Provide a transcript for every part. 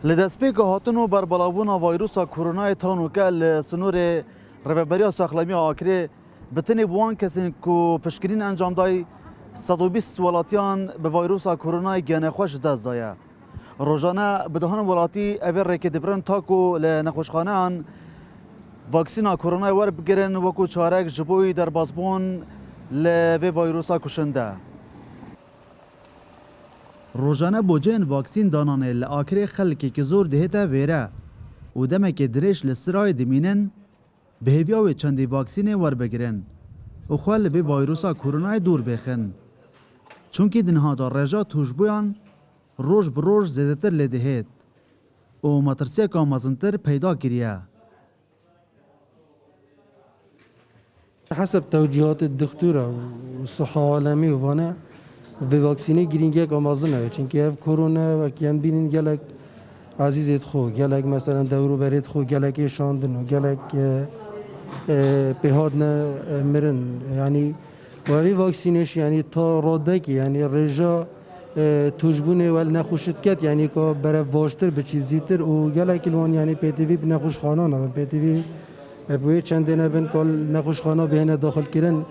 لدسپیک هاتنو بر بلاونا ویروسا کرونا تانو که لسنور رببریا ساخلمی آکره بتنی بوان کسین کو پشکرین انجام دای 120 ولاتیان به ویروسا کرونا گنه خوش دست دایه. روزانه بدهان ولاتی اویر ریک دبرن تاکو لنخوشخانه ان واکسینا کرونا ور بگیرن وکو چارک جبوی در بازبون لوی ویروسا کشنده. روزانه بوجین واکسین دانانه لآکره خلکی که زور دهتا ویره و دمه که درش لسرای دمینن بهیویاوی چندی واکسین ور بگیرن و خوال به ویروسا کرونا دور بخن. چونکی دنها دا رجا توشبویان روز بروز زیده تر لدهید و مترسیه که مزنتر پیدا کریه. حسب توجيهات الدكتورة والصحة العالمية وفانا في فاكسيني جرينجا كمازنة چونكي هف كورونا وكيان بينين جالك عزيزت خو جالك مثلا دورو بريد خو جالك شاندن وجالك بهادنا مرن يعني وفي فاكسينيش يعني تا رادك يعني رجا توجبونه ول نخوشت كت يعني كا برف باشتر بچيزيتر وجالك الوان يعني بيتيفي بنخوش خانانا بيتيفي بوی چندین بین کل نخوشخانه بهنه داخل کردن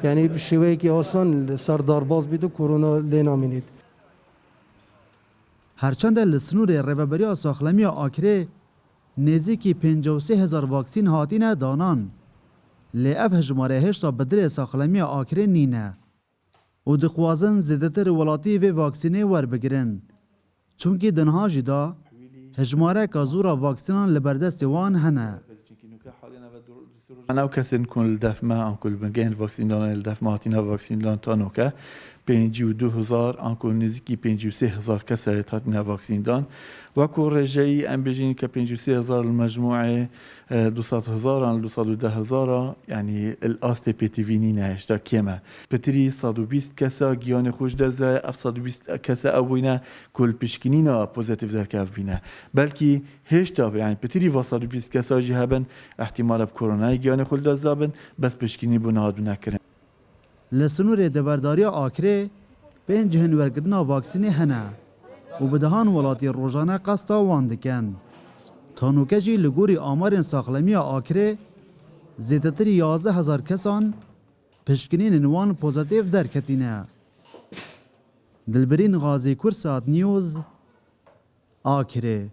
یعنی شوی که آسان سردارباز بید و کرونا لینامینید. هرچند لسنور رببریا ساخلمی آکره نزدیکی 53,000 واکسین هاتینه دانان لی اف هجماره هشتا بدل ساخلمی آکره نینه و دخوازن زیدتر ولاتی و واکسینه ور بگیرن چونکی دنها جدا هجماره که زورا واکسینان لبردست وان هنه. أنا وكسر كل الدف ما عن كل مجان الفاكسين دان الدف ما هاتينا فاكسين دان تانوكا 52,000 عن كل نزيكي 53,000 كسر هاتينا فاكسين دان وكل رجعي أم بيجين ك 53,000 المجموعة 200,000 عن 210,000 يعني الأصل بيتيفيني نهشتا كيما بتري 120 كسر جيان خوش دزة 120 كسر أوينا كل بيشكينينا بوزيتيف ذركاف بينا بلكي هشتا يعني بتري 120 كسر جهبن احتمال بكورونا جيان خوش دزابن بس بيشكيني بنهاد بنكرن لسنور دبرداری آکره بین جهنورگرنا واکسینی هنه و بدهان ولاتی روزانه قصدا واندکن. تانوکجی لگوری آمار ساخلمی آکره زیدتر 11,000 کسان پشکنین نوان پوزیتیو درکتینه. دلبرین غازی کرسات نیوز آکره.